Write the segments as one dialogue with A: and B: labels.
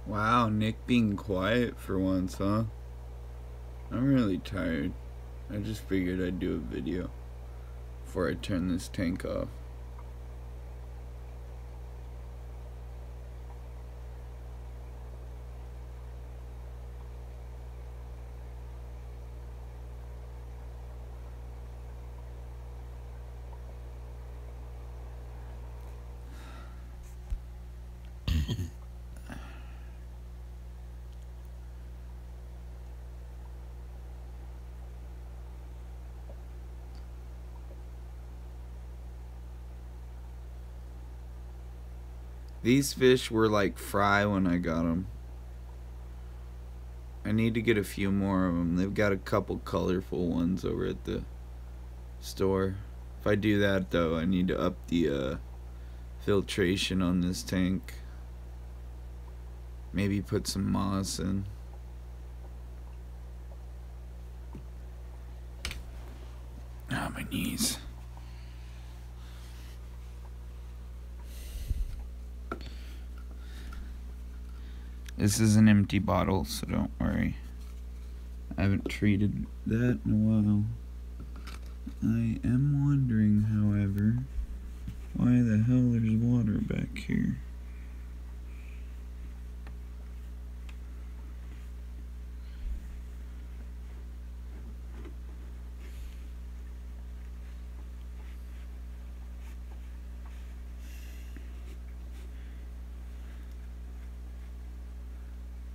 A: Wow, Nick being quiet for once, huh? I'm really tired. I just figured I'd do a video before I turn this tank off. These fish were like fry when I got them. I need to get a few more of them. They've got a couple colorful ones over at the store. If I do that though, I need to up the filtration on this tank. Maybe put some moss in. Ah, my knees. This is an empty bottle, so don't worry. I haven't treated that in a while. I am wondering, however, why the hell there's water back here.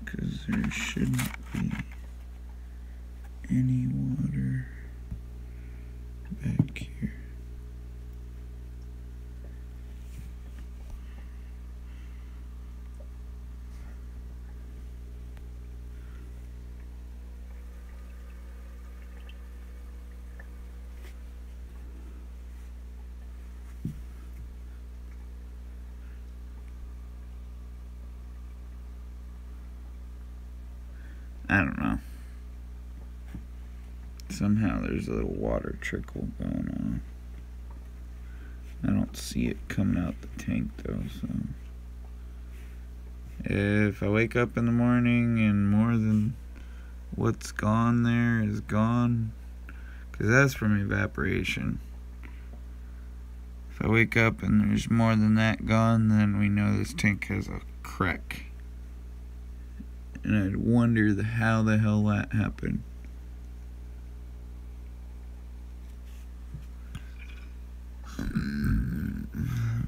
A: Because there shouldn't be any water back here. I don't know. Somehow there's a little water trickle going on. I don't see it coming out the tank though, so if I wake up in the morning and more than what's gone there is gone, because that's from evaporation. If I wake up and there's more than that gone, then we know this tank has a crack. And I'd wonder how the hell that happened.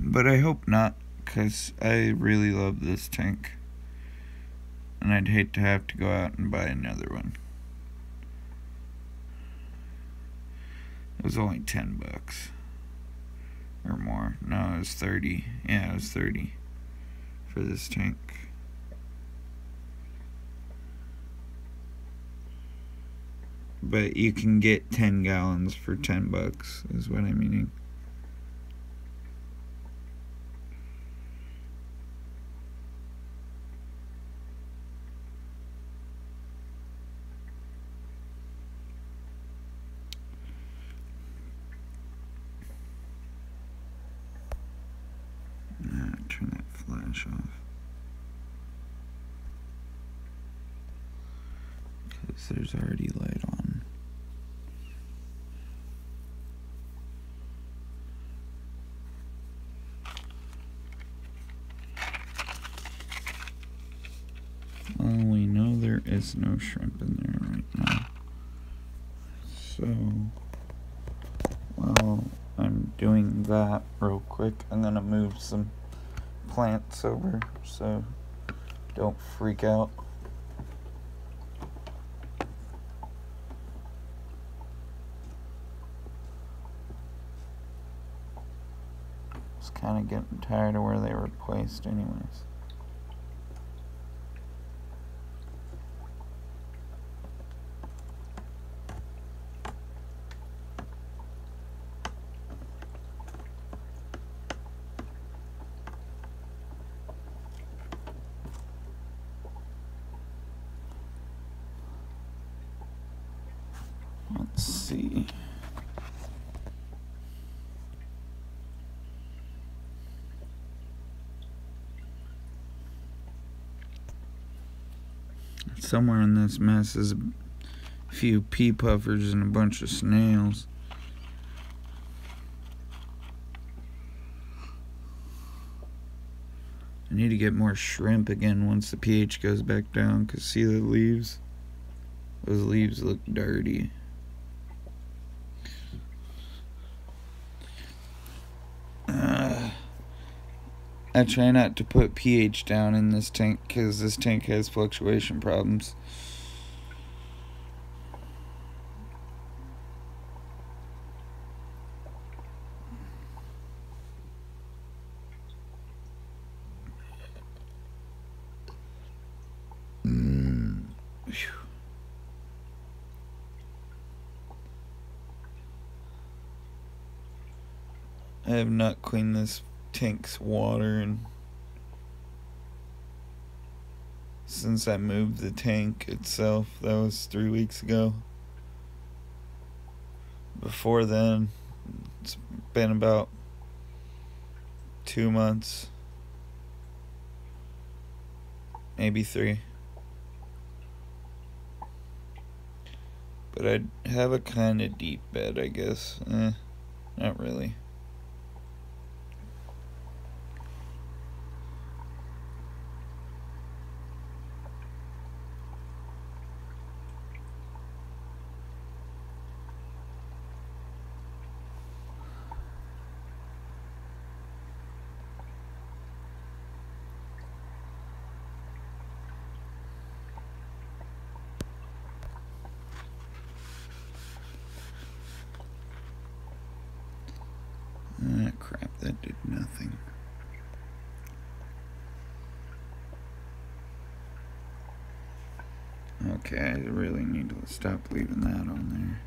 A: But I hope not, because I really love this tank. And I'd hate to have to go out and buy another one. It was only $10 or more. No, it was 30. Yeah, it was 30 for this tank. But you can get 10 gallons for $10 is what I'm meaning. Turn that flash off. Because there's already light on. Well, we know there is no shrimp in there right now. So, while I'm doing that real quick, I'm gonna move some plants over so don't freak out. Just kind of getting tired of where they were placed anyways. Let's see. Somewhere in this mess is a few pea puffers and a bunch of snails. I need to get more shrimp again once the pH goes back down, because see the leaves? Those leaves look dirty. I try not to put pH down in this tank because this tank has fluctuation problems. I have not cleaned this tank's water since I moved the tank itself. That was 3 weeks ago. Before then, it's been about 2 months, maybe 3. But I have a kind of deep bed, I guess. Not really. Crap, that did nothing. Okay, I really need to stop leaving that on there.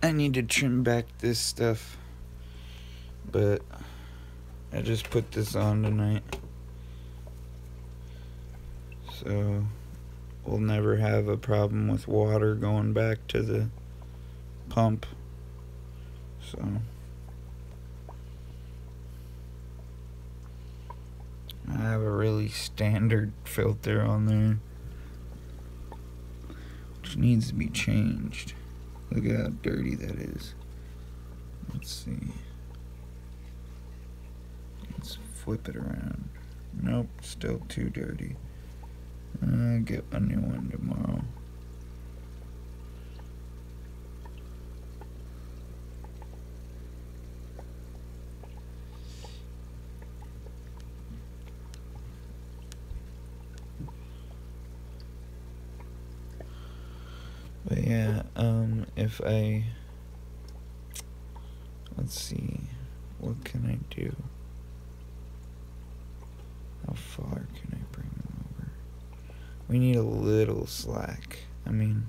A: I need to trim back this stuff, but I just put this on tonight, so we'll never have a problem with water going back to the pump. So I have a really standard filter on there which needs to be changed. Look at how dirty that is. Let's see. Let's flip it around. Nope, still too dirty. I'll get a new one tomorrow. But yeah, if I, let's see, what can I do? How far can I bring them over? We need a little slack. I mean,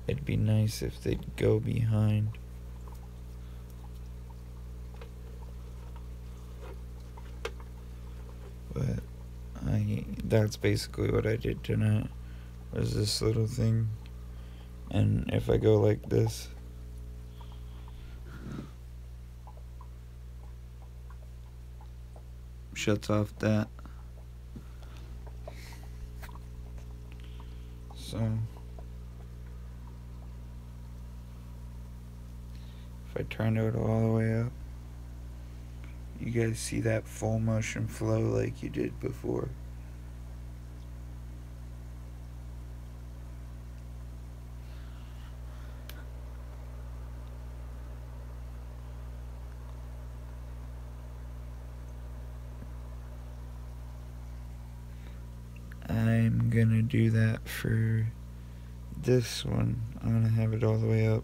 A: it'd be nice if they'd go behind. But that's basically what I did tonight, was this little thing. And if I go like this, shuts off that. So if I turn it all the way up, you guys see that full motion flow like you did before. I'm gonna do that for this one. I'm gonna have it all the way up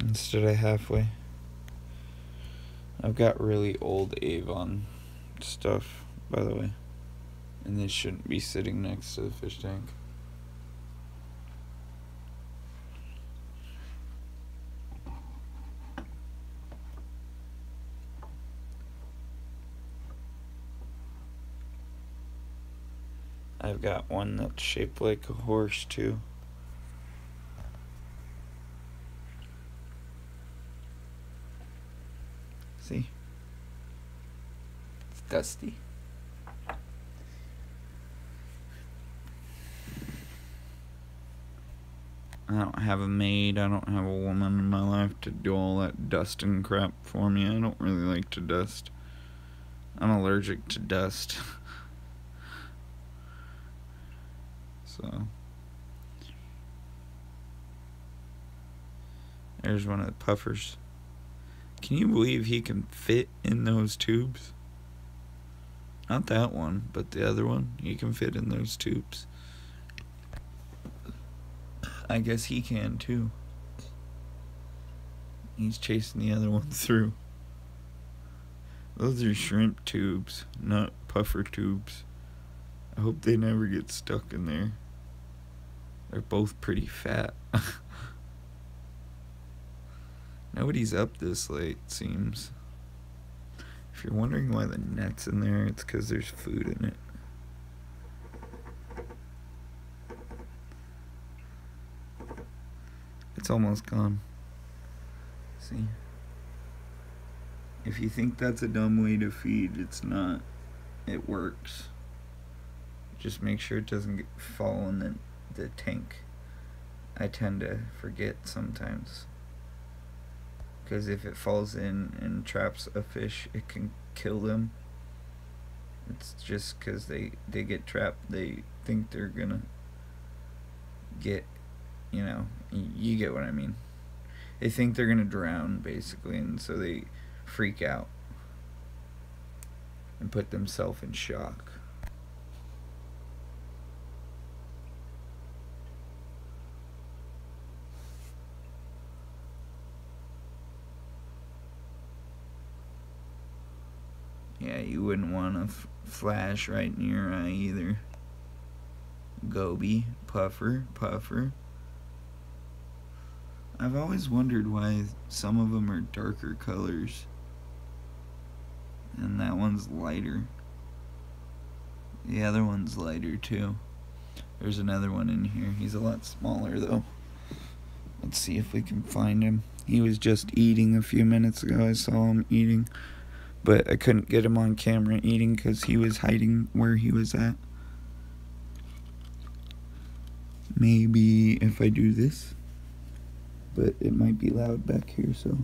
A: instead of halfway. I've got really old Avon stuff, by the way, and this shouldn't be sitting next to the fish tank. I've got one that's shaped like a horse too. See? It's dusty. I don't have a maid, I don't have a woman in my life to do all that dusting crap for me. I don't really like to dust. I'm allergic to dust. So there's one of the puffers. Can you believe he can fit in those tubes? Not that one, but the other one. He can fit in those tubes. I guess he can too. He's chasing the other one through. Those are shrimp tubes, not puffer tubes. I hope they never get stuck in there. They're both pretty fat. Nobody's up this late, seems. If you're wondering why the net's in there, it's because there's food in it. It's almost gone. See? If you think that's a dumb way to feed, it's not. It works. Just make sure it doesn't fall in the tank. I tend to forget sometimes. Because if it falls in and traps a fish, it can kill them. It's just because they get trapped. They think they're gonna get, you know, you get what I mean. They think they're gonna drown, basically, and so they freak out and put themselves in shock. Yeah, you wouldn't want a flash right in your eye either. Goby, puffer. I've always wondered why some of them are darker colors. And that one's lighter. The other one's lighter too. There's another one in here. He's a lot smaller though. Let's see if we can find him. He was just eating a few minutes ago. I saw him eating. But I couldn't get him on camera eating because he was hiding where he was at. maybe if I do this, but it might be loud back here, so.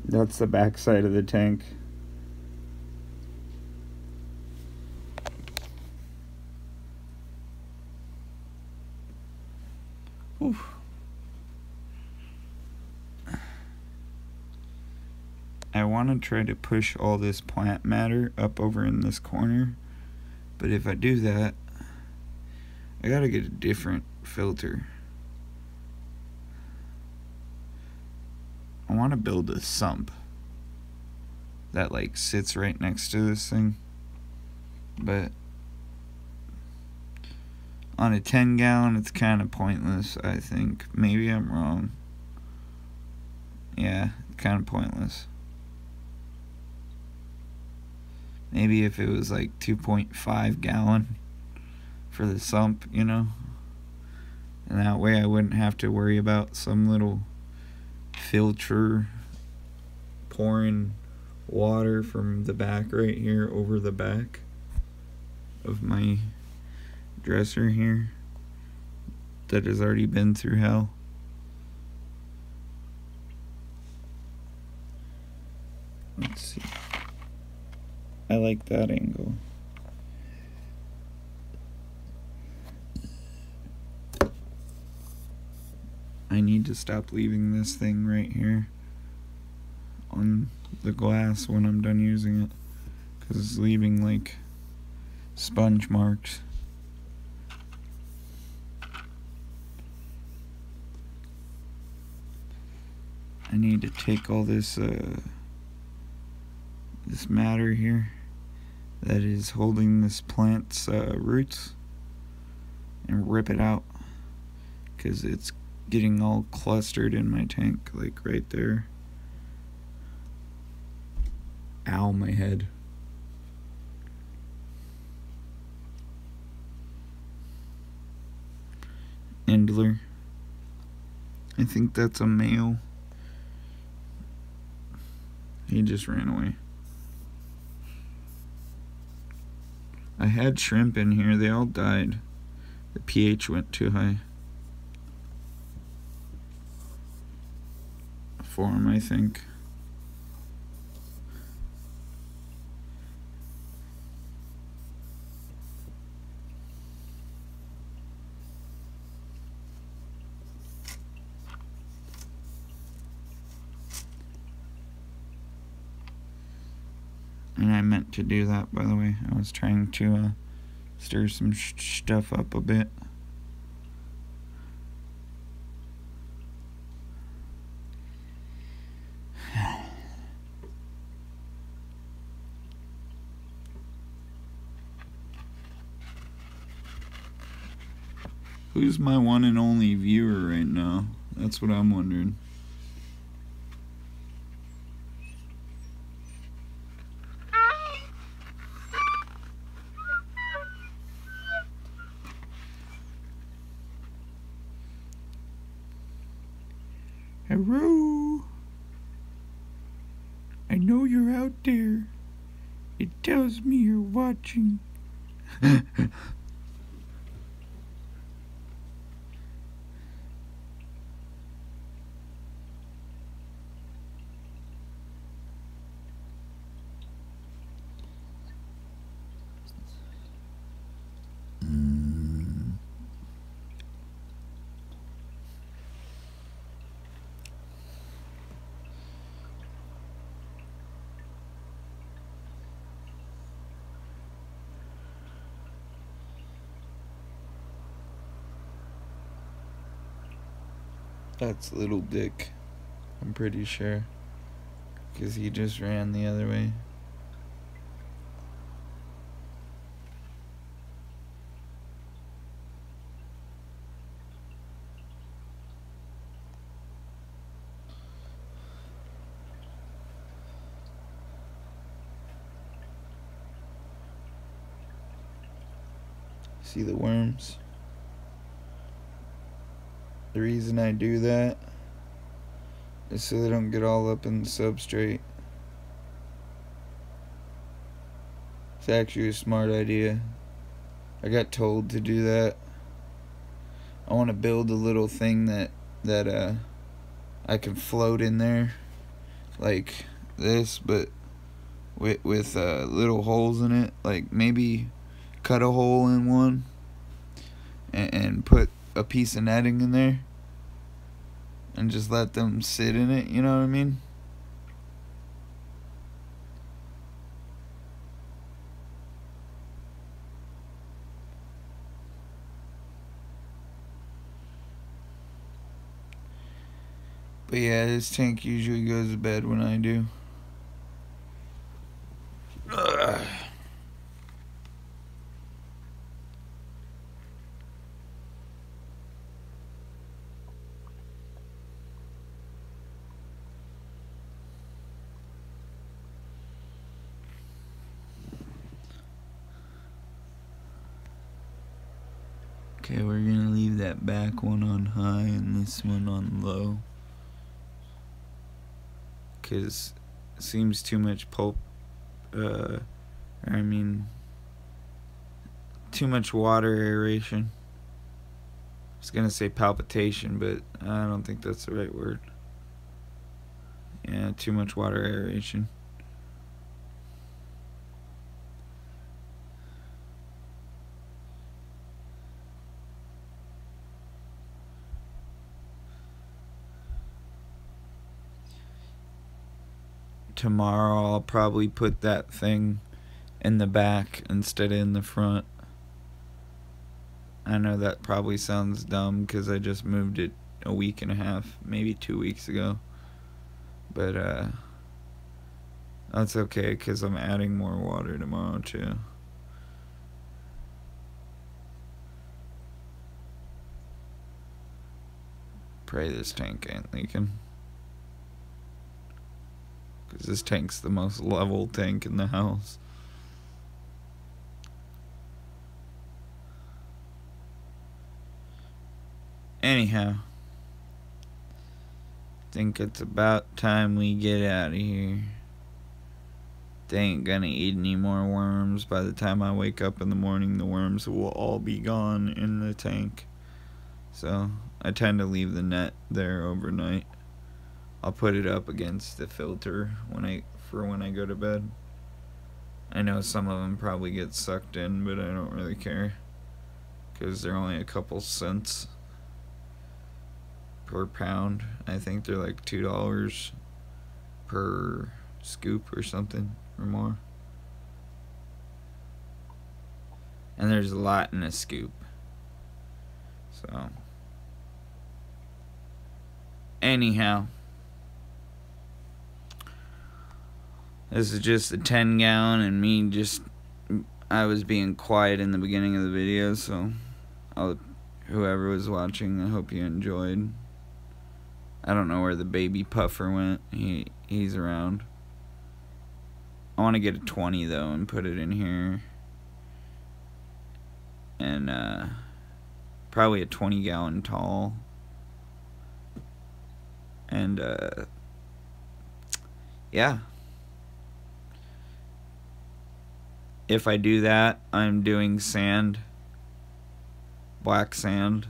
A: That's the back side of the tank. Oof. I want to try to push all this plant matter up over in this corner, but if I do that, I gotta get a different filter. I want to build a sump that like sits right next to this thing, but on a 10-gallon it's kind of pointless, I think. Maybe I'm wrong. Yeah, kind of pointless. Maybe if it was like 2.5 gallon for the sump, you know, and that way I wouldn't have to worry about some little filter pouring water from the back right here over the back of my dresser here that has already been through hell. Let's see. I like that angle. I need to stop leaving this thing right here on the glass when I'm done using it, because it's leaving like sponge marks. I need to take all this this matter here that is holding this plant's roots and rip it out, because it's getting all clustered in my tank, like right there. Ow, my head. Endler. I think that's a male. He just ran away. I had shrimp in here, they all died. The pH went too high for them, I think. And I meant to do that, by the way. I was trying to stir some stuff up a bit. Who's my one and only viewer right now? That's what I'm wondering. Hello? I know you're out there. It tells me you're watching. That's Little Dick, I'm pretty sure, because he just ran the other way. See the worms? The reason I do that is so they don't get all up in the substrate. It's actually a smart idea. I got told to do that. I want to build a little thing that I can float in there like this, but with little holes in it. Like maybe cut a hole in one and put a piece of netting in there and just let them sit in it, you know what I mean? But yeah, this tank usually goes to bed when I do. Ugh. Okay, we're gonna leave that back one on high and this one on low, cause it seems too much too much water aeration. I was gonna say palpitation, but I don't think that's the right word. Yeah, too much water aeration. Tomorrow I'll probably put that thing in the back instead of in the front. I know that probably sounds dumb because I just moved it a week and a half, maybe 2 weeks ago. But that's okay because I'm adding more water tomorrow too. Pray this tank ain't leaking, because this tank's the most level tank in the house. Anyhow, think it's about time we get out of here. They ain't gonna eat any more worms. By the time I wake up in the morning, the worms will all be gone in the tank. So I tend to leave the net there overnight. I'll put it up against the filter when I go to bed. I know some of them probably get sucked in, but I don't really care because they're only a couple cents per pound. I think they're like $2 per scoop or something or more. And there's a lot in a scoop. So anyhow, this is just a 10-gallon and me I was being quiet in the beginning of the video, so whoever was watching, I hope you enjoyed. I don't know where the baby puffer went. He's around. I want to get a 20 though and put it in here. And probably a 20-gallon tall. And yeah. If I do that, I'm doing sand, black sand,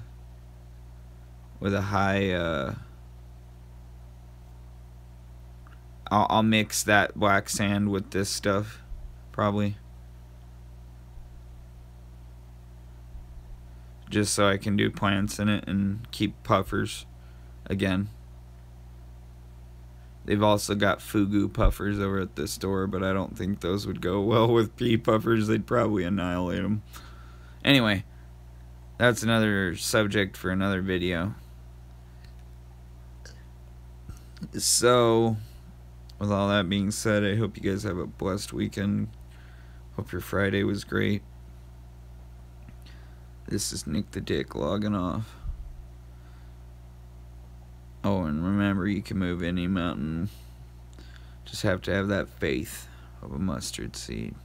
A: with a high, I'll mix that black sand with this stuff, probably. Just so I can do plants in it and keep puffers again. They've also got fugu puffers over at the store, but I don't think those would go well with pea puffers. They'd probably annihilate them. Anyway, that's another subject for another video. So, with all that being said, I hope you guys have a blessed weekend. Hope your Friday was great. This is Nick the Dick logging off. Oh, and remember, you can move any mountain. Just have to have that faith of a mustard seed.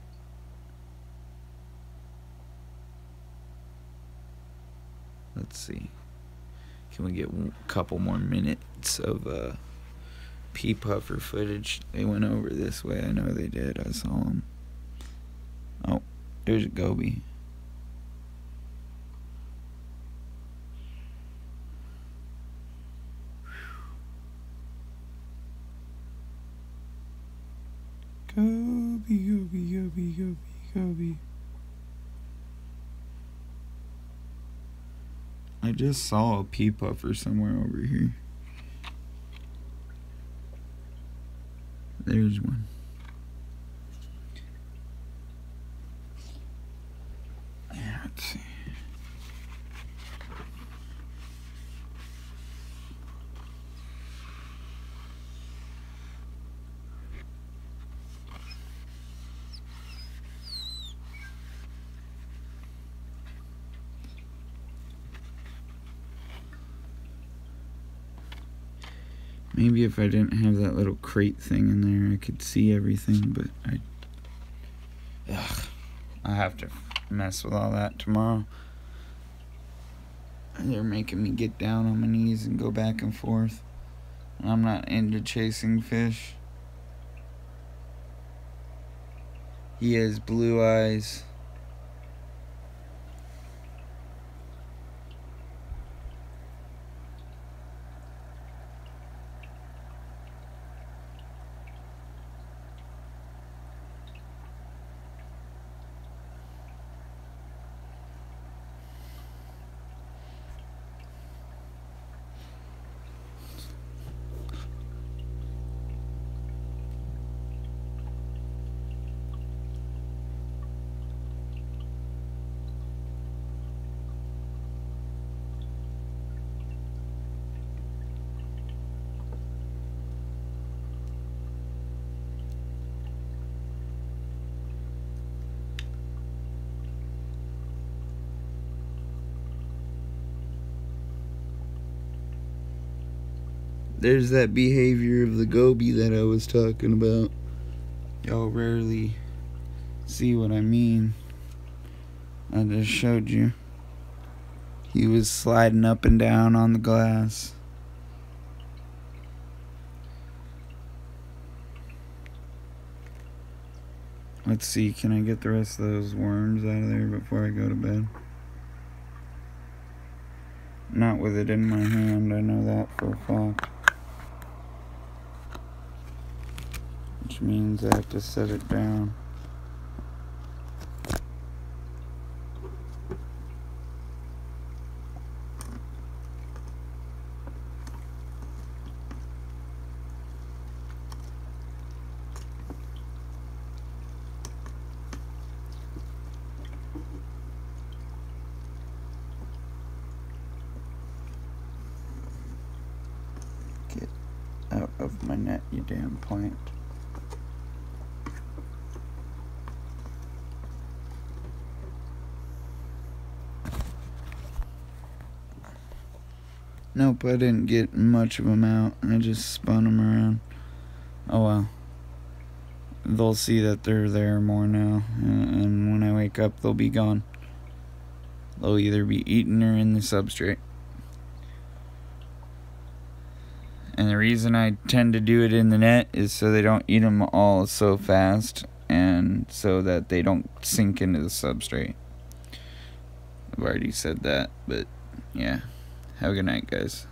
A: Let's see. Can we get a couple more minutes of pea puffer footage? They went over this way. I know they did. I saw them. Oh, there's a goby. Goby, goby, goby, goby, goby. I just saw a pea puffer somewhere over here. There's one. Let's see. Maybe if I didn't have that little crate thing in there, I could see everything, but I have to mess with all that tomorrow. They're making me get down on my knees and go back and forth. I'm not into chasing fish. He has blue eyes. There's that behavior of the goby that I was talking about. Y'all rarely see what I mean. I just showed you. He was sliding up and down on the glass. Let's see, can I get the rest of those worms out of there before I go to bed? Not with it in my hand, I know that for a fact. Which means I have to set it down. Get out of my net, you damn plant. Nope, I didn't get much of them out. I just spun them around. Oh well. They'll see that they're there more now. And when I wake up, they'll be gone. They'll either be eaten or in the substrate. And the reason I tend to do it in the net is so they don't eat them all so fast. And so that they don't sink into the substrate. I've already said that, but yeah. Have a good night, guys.